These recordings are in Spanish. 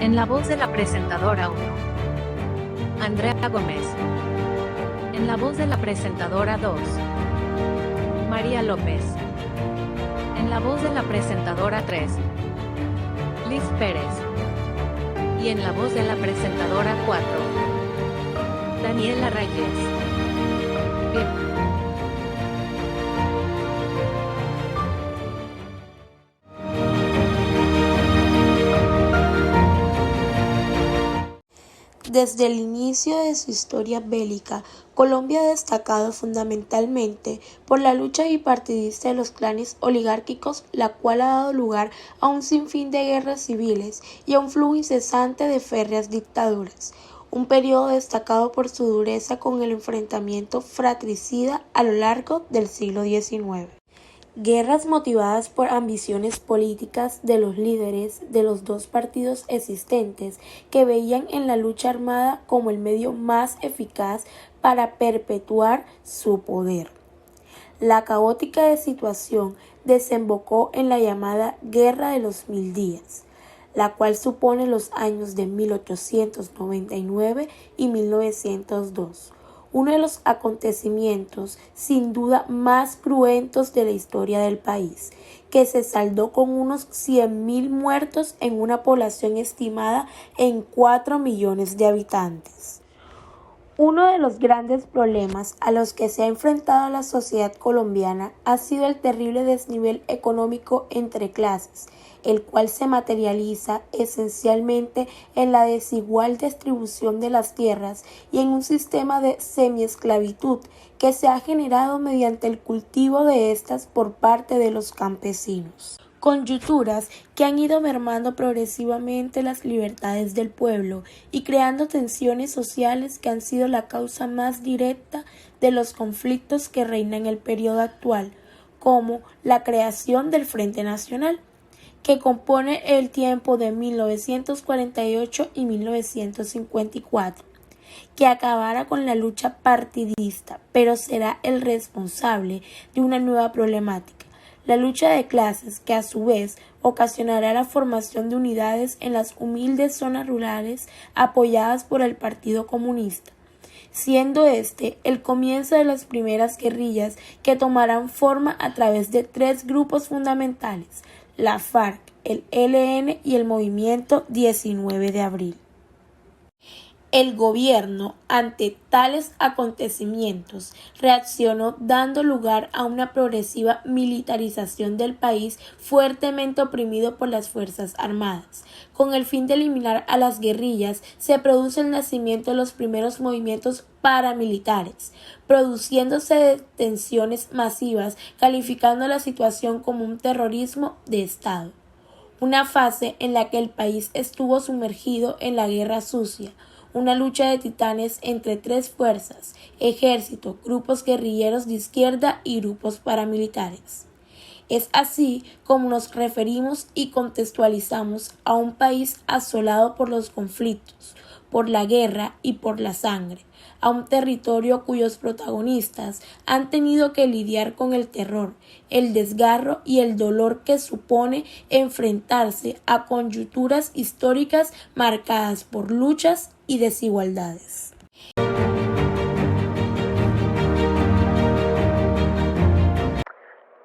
En la voz de la presentadora 1, Andrea Gómez. En la voz de la presentadora 2, María López. En la voz de la presentadora 3, Liz Pérez. Y en la voz de la presentadora 4, Daniela Reyes. Bien. Desde el inicio de su historia bélica, Colombia ha destacado fundamentalmente por la lucha bipartidista de los clanes oligárquicos, la cual ha dado lugar a un sinfín de guerras civiles y a un flujo incesante de férreas dictaduras. Un periodo destacado por su dureza con el enfrentamiento fratricida a lo largo del siglo XIX. Guerras motivadas por ambiciones políticas de los líderes de los dos partidos existentes que veían en la lucha armada como el medio más eficaz para perpetuar su poder. La caótica situación desembocó en la llamada Guerra de los Mil Días, la cual supone los años de 1899 y 1902. Uno de los acontecimientos sin duda más cruentos de la historia del país, que se saldó con unos 100.000 muertos en una población estimada en 4 millones de habitantes. Uno de los grandes problemas a los que se ha enfrentado la sociedad colombiana ha sido el terrible desnivel económico entre clases, el cual se materializa esencialmente en la desigual distribución de las tierras y en un sistema de semiesclavitud que se ha generado mediante el cultivo de estas por parte de los campesinos. Coyunturas que han ido mermando progresivamente las libertades del pueblo y creando tensiones sociales que han sido la causa más directa de los conflictos que reinan en el periodo actual, como la creación del Frente Nacional, que compone el tiempo de 1948 y 1954, que acabará con la lucha partidista, pero será el responsable de una nueva problemática, la lucha de clases, que a su vez ocasionará la formación de unidades en las humildes zonas rurales apoyadas por el Partido Comunista, siendo este el comienzo de las primeras guerrillas que tomarán forma a través de 3 grupos fundamentales: la FARC, el ELN y el Movimiento 19 de Abril. El gobierno, ante tales acontecimientos, reaccionó dando lugar a una progresiva militarización del país fuertemente oprimido por las Fuerzas Armadas. Con el fin de eliminar a las guerrillas, se produce el nacimiento de los primeros movimientos paramilitares, produciéndose detenciones masivas, calificando la situación como un terrorismo de Estado. Una fase en la que el país estuvo sumergido en la guerra sucia, una lucha de titanes entre 3 fuerzas: ejército, grupos guerrilleros de izquierda y grupos paramilitares. Es así como nos referimos y contextualizamos a un país asolado por los conflictos, por la guerra y por la sangre, a un territorio cuyos protagonistas han tenido que lidiar con el terror, el desgarro y el dolor que supone enfrentarse a coyunturas históricas marcadas por luchas y desigualdades.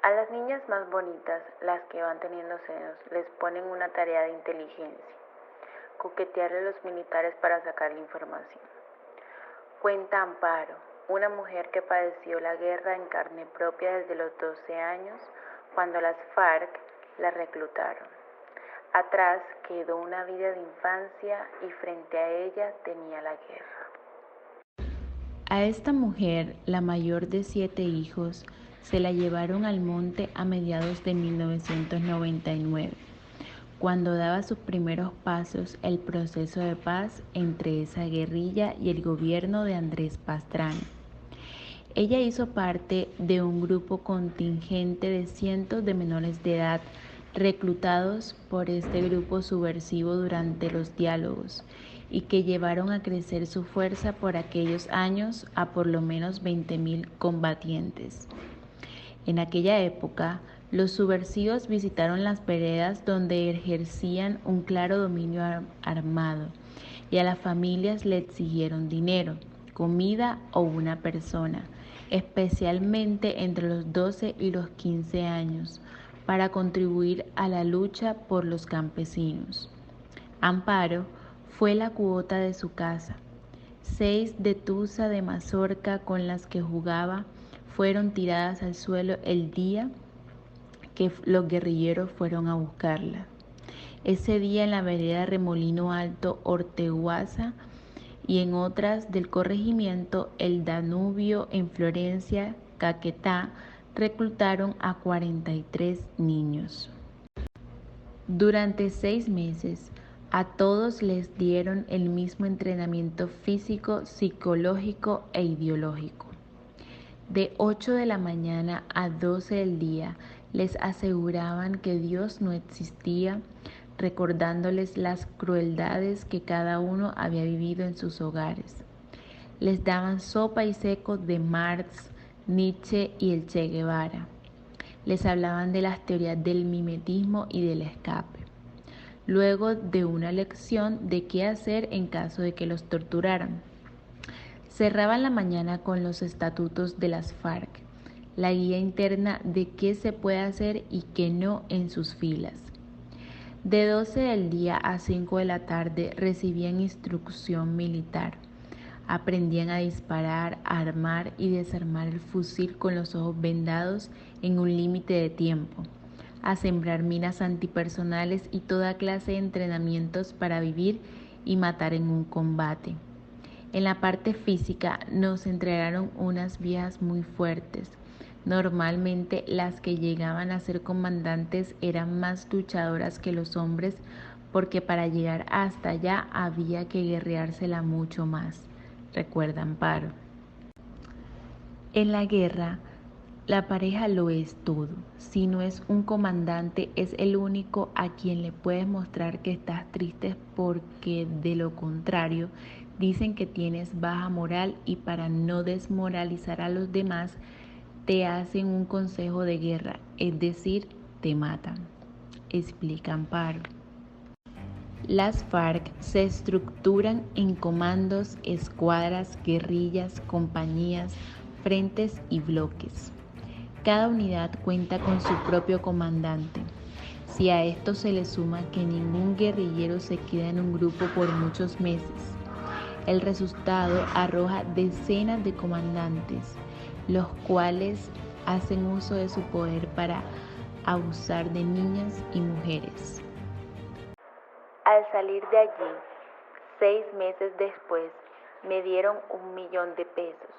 A las niñas más bonitas, las que van teniendo senos, les ponen una tarea de inteligencia: coquetearle a los militares para sacar la información. Cuenta Amparo, una mujer que padeció la guerra en carne propia desde los 12 años, cuando las FARC la reclutaron. Atrás quedó una vida de infancia y frente a ella tenía la guerra. A esta mujer, la mayor de 7 hijos, se la llevaron al monte a mediados de 1999, cuando daba sus primeros pasos el proceso de paz entre esa guerrilla y el gobierno de Andrés Pastrana. Ella hizo parte de un grupo contingente de cientos de menores de edad reclutados por este grupo subversivo durante los diálogos y que llevaron a crecer su fuerza por aquellos años a por lo menos 20.000 combatientes. En aquella época, Los subversivos visitaron las veredas donde ejercían un claro dominio armado y a las familias le exigieron dinero, comida o una persona, especialmente entre los 12 y los 15 años, para contribuir a la lucha por los campesinos. Amparo fue la cuota de su casa. 6 de tusa de mazorca con las que jugaba fueron tiradas al suelo el día que los guerrilleros fueron a buscarla. Ese día en la vereda Remolino Alto, Orteguaza, y en otras del corregimiento El Danubio en Florencia, Caquetá, reclutaron a 43 niños. Durante 6 meses, a todos les dieron el mismo entrenamiento físico, psicológico e ideológico. De 8 de la mañana a 12 del día, les aseguraban que Dios no existía, recordándoles las crueldades que cada uno había vivido en sus hogares. Les daban sopa y seco de Marx, Nietzsche y el Che Guevara. Les hablaban de las teorías del mimetismo y del escape. Luego de una lección de qué hacer en caso de que los torturaran. Cerraban la mañana con los estatutos de las FARC, la guía interna de qué se puede hacer y qué no en sus filas. De 12 del día a 5 de la tarde recibían instrucción militar. Aprendían a disparar, a armar y desarmar el fusil con los ojos vendados en un límite de tiempo, a sembrar minas antipersonales y toda clase de entrenamientos para vivir y matar en un combate. En la parte física nos entregaron unas viejas muy fuertes. Normalmente las que llegaban a ser comandantes eran más luchadoras que los hombres porque para llegar hasta allá había que guerreársela mucho más, recuerda Amparo. En la guerra, la pareja lo es todo. Si no es un comandante, es el único a quien le puedes mostrar que estás triste porque de lo contrario dicen que tienes baja moral y para no desmoralizar a los demás te hacen un consejo de guerra, es decir, te matan, explica Amparo. Las FARC se estructuran en comandos, escuadras, guerrillas, compañías, frentes y bloques. Cada unidad cuenta con su propio comandante. Si a esto se le suma que ningún guerrillero se queda en un grupo por muchos meses, el resultado arroja decenas de comandantes, los cuales hacen uso de su poder para abusar de niñas y mujeres. Al salir de allí, 6 meses después, me dieron 1.000.000 de pesos,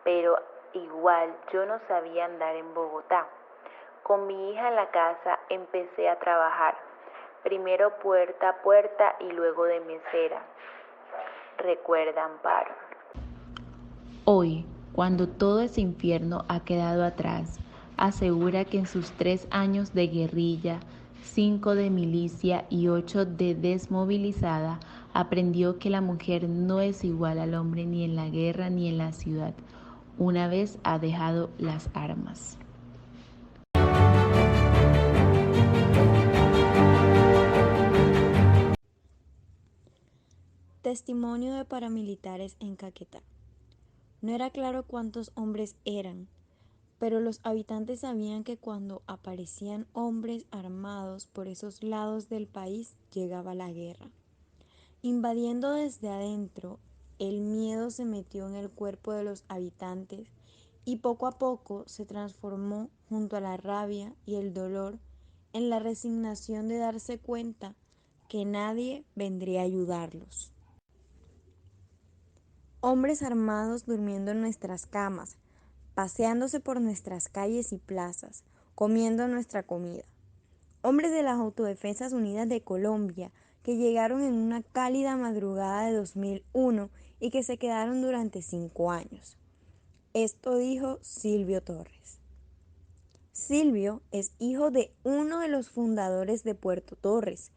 pero igual yo no sabía andar en Bogotá. Con mi hija en la casa empecé a trabajar, primero puerta a puerta y luego de mesera. Recuerda Amparo. Hoy, cuando todo ese infierno ha quedado atrás, asegura que en sus 3 años de guerrilla, 5 de milicia y 8 de desmovilizada, aprendió que la mujer no es igual al hombre ni en la guerra ni en la ciudad, una vez ha dejado las armas. Testimonio de paramilitares en Caquetá. No era claro cuántos hombres eran, pero los habitantes sabían que cuando aparecían hombres armados por esos lados del país llegaba la guerra. Invadiendo desde adentro, el miedo se metió en el cuerpo de los habitantes y poco a poco se transformó junto a la rabia y el dolor en la resignación de darse cuenta que nadie vendría a ayudarlos. Hombres armados durmiendo en nuestras camas, paseándose por nuestras calles y plazas, comiendo nuestra comida. Hombres de las Autodefensas Unidas de Colombia que llegaron en una cálida madrugada de 2001 y que se quedaron durante 5 años. Esto dijo Silvio Torres. Silvio es hijo de uno de los fundadores de Puerto Torres,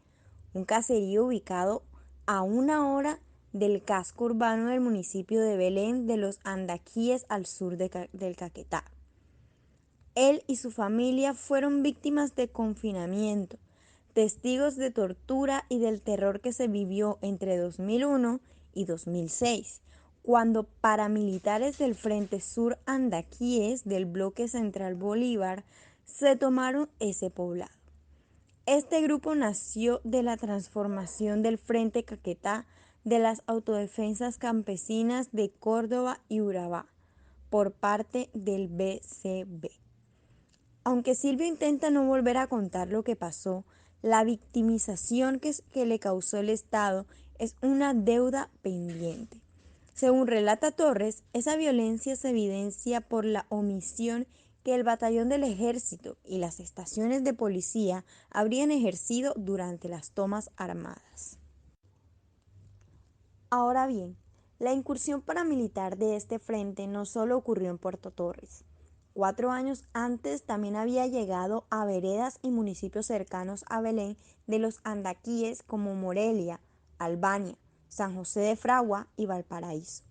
un caserío ubicado a 1 hora del casco urbano del municipio de Belén de los Andaquíes al sur del Caquetá. él y su familia fueron víctimas de confinamiento, testigos de tortura y del terror que se vivió entre 2001 y 2006, cuando paramilitares del Frente Sur Andaquíes del Bloque Central Bolívar se tomaron ese poblado. Este grupo nació de la transformación del Frente Caquetá de las autodefensas campesinas de Córdoba y Urabá por parte del BCB. Aunque Silvio intenta no volver a contar lo que pasó, la victimización que le causó el Estado es una deuda pendiente. Según relata Torres, esa violencia se evidencia por la omisión que el batallón del ejército y las estaciones de policía habrían ejercido durante las tomas armadas. Ahora bien, la incursión paramilitar de este frente no solo ocurrió en Puerto Torres. 4 años antes también había llegado a veredas y municipios cercanos a Belén de los Andaquíes como Morelia, Albania, San José de Fragua y Valparaíso.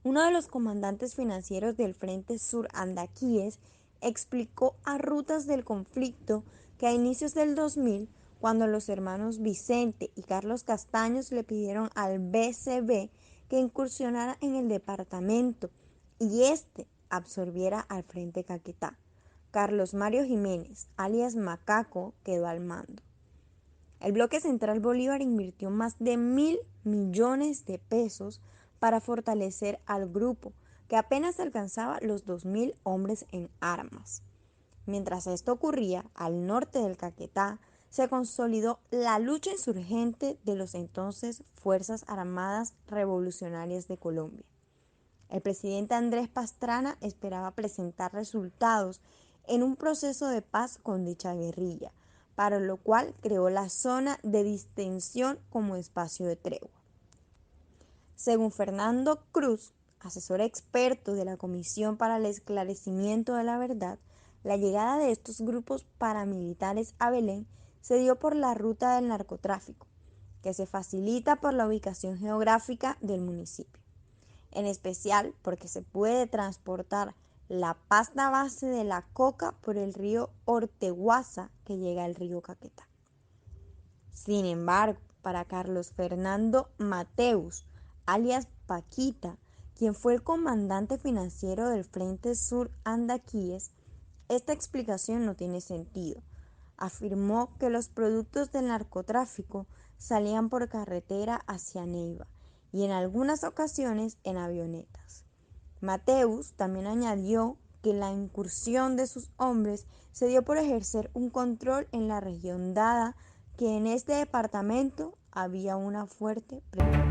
Uno de los comandantes financieros del Frente Sur Andaquíes explicó a Rutas del Conflicto que a inicios del 2000, cuando los hermanos Vicente y Carlos Castaños le pidieron al BCB que incursionara en el departamento y este absorbiera al Frente Caquetá, Carlos Mario Jiménez, alias Macaco, quedó al mando. El Bloque Central Bolívar invirtió más de 1.000 millones de pesos para fortalecer al grupo, que apenas alcanzaba los 2.000 hombres en armas. Mientras esto ocurría, al norte del Caquetá, se consolidó la lucha insurgente de los entonces Fuerzas Armadas Revolucionarias de Colombia. El presidente Andrés Pastrana esperaba presentar resultados en un proceso de paz con dicha guerrilla, para lo cual creó la zona de distensión como espacio de tregua. Según Fernando Cruz, asesor experto de la Comisión para el Esclarecimiento de la Verdad, la llegada de estos grupos paramilitares a Belén se dio por la ruta del narcotráfico, que se facilita por la ubicación geográfica del municipio, en especial porque se puede transportar la pasta base de la coca por el río Orteguaza que llega al río Caquetá. Sin embargo, para Carlos Fernando Mateus, alias Paquita, quien fue el comandante financiero del Frente Sur Andaquíes, esta explicación no tiene sentido. Afirmó que los productos del narcotráfico salían por carretera hacia Neiva y en algunas ocasiones en avionetas. Mateus también añadió que la incursión de sus hombres se dio por ejercer un control en la región dada que en este departamento había una fuerte presión.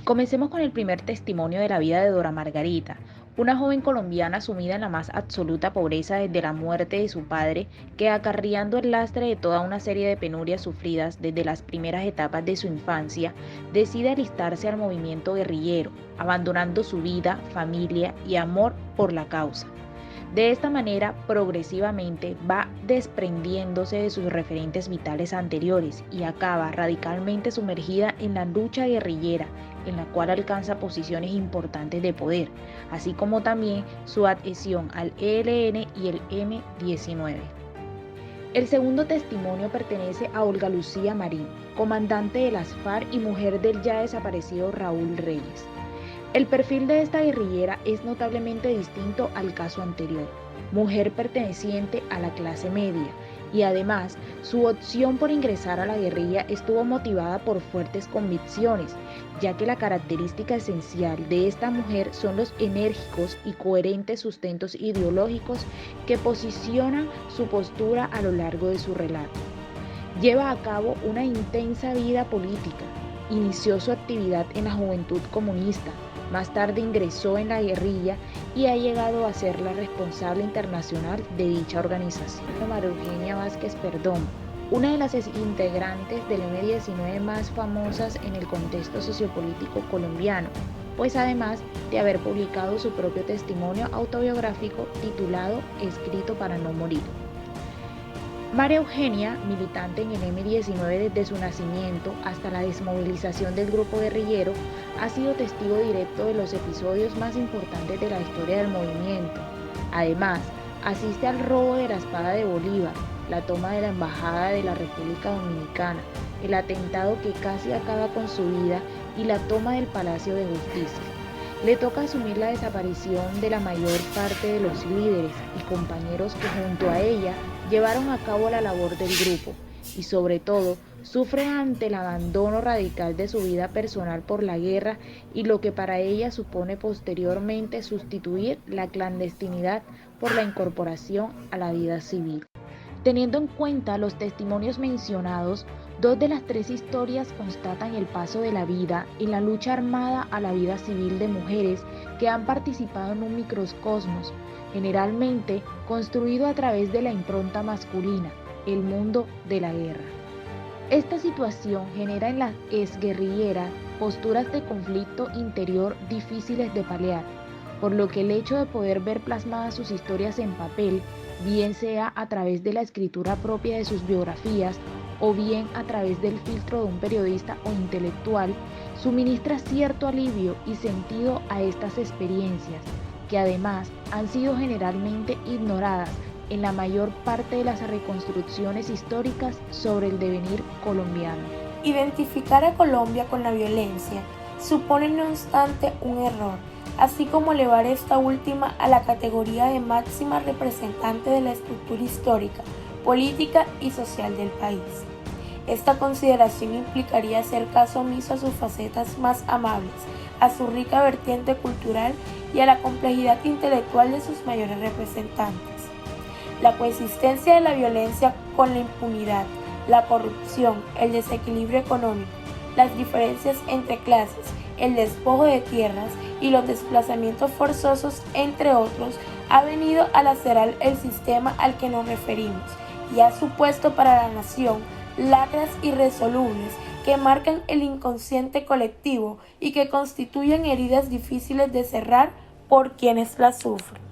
Comencemos con el primer testimonio de la vida de Dora Margarita, una joven colombiana sumida en la más absoluta pobreza desde la muerte de su padre, que acarreando el lastre de toda una serie de penurias sufridas desde las primeras etapas de su infancia, decide alistarse al movimiento guerrillero, abandonando su vida, familia y amor por la causa. De esta manera, progresivamente va desprendiéndose de sus referentes vitales anteriores y acaba radicalmente sumergida en la lucha guerrillera, en la cual alcanza posiciones importantes de poder, así como también su adhesión al ELN y el M-19. El segundo testimonio pertenece a Olga Lucía Marín, comandante de las FARC y mujer del ya desaparecido Raúl Reyes. El perfil de esta guerrillera es notablemente distinto al caso anterior, mujer perteneciente a la clase media, y además su opción por ingresar a la guerrilla estuvo motivada por fuertes convicciones, ya que la característica esencial de esta mujer son los enérgicos y coherentes sustentos ideológicos que posicionan su postura a lo largo de su relato. Lleva a cabo una intensa vida política, inició su actividad en la Juventud Comunista, más tarde ingresó en la guerrilla y ha llegado a ser la responsable internacional de dicha organización. María Eugenia Vázquez Perdomo, una de las integrantes del M-19 más famosas en el contexto sociopolítico colombiano, pues además de haber publicado su propio testimonio autobiográfico titulado Escrito para no morir. María Eugenia, militante en el M-19 desde su nacimiento hasta la desmovilización del grupo guerrillero, ha sido testigo directo de los episodios más importantes de la historia del movimiento. Además, asiste al robo de la espada de Bolívar, la toma de la Embajada de la República Dominicana, el atentado que casi acaba con su vida y la toma del Palacio de Justicia. Le toca asumir la desaparición de la mayor parte de los líderes y compañeros que junto a ella llevaron a cabo la labor del grupo y sobre todo sufre ante el abandono radical de su vida personal por la guerra y lo que para ella supone posteriormente sustituir la clandestinidad por la incorporación a la vida civil. Teniendo en cuenta los testimonios mencionados, 2 de las 3 historias constatan el paso de la vida en la lucha armada a la vida civil de mujeres que han participado en un microcosmos, generalmente construido a través de la impronta masculina, el mundo de la guerra. Esta situación genera en las exguerrilleras posturas de conflicto interior difíciles de paliar, por lo que el hecho de poder ver plasmadas sus historias en papel, bien sea a través de la escritura propia de sus biografías o bien a través del filtro de un periodista o intelectual, suministra cierto alivio y sentido a estas experiencias, que además han sido generalmente ignoradas en la mayor parte de las reconstrucciones históricas sobre el devenir colombiano. Identificar a Colombia con la violencia supone no obstante un error, así como elevar esta última a la categoría de máxima representante de la estructura histórica, política y social del país. Esta consideración implicaría hacer caso omiso a sus facetas más amables, a su rica vertiente cultural y a la complejidad intelectual de sus mayores representantes. La coexistencia de la violencia con la impunidad, la corrupción, el desequilibrio económico, las diferencias entre clases, el despojo de tierras y los desplazamientos forzosos, entre otros, ha venido a lacerar el sistema al que nos referimos y ha supuesto para la nación lacras irresolubles que marcan el inconsciente colectivo y que constituyen heridas difíciles de cerrar por quienes las sufren.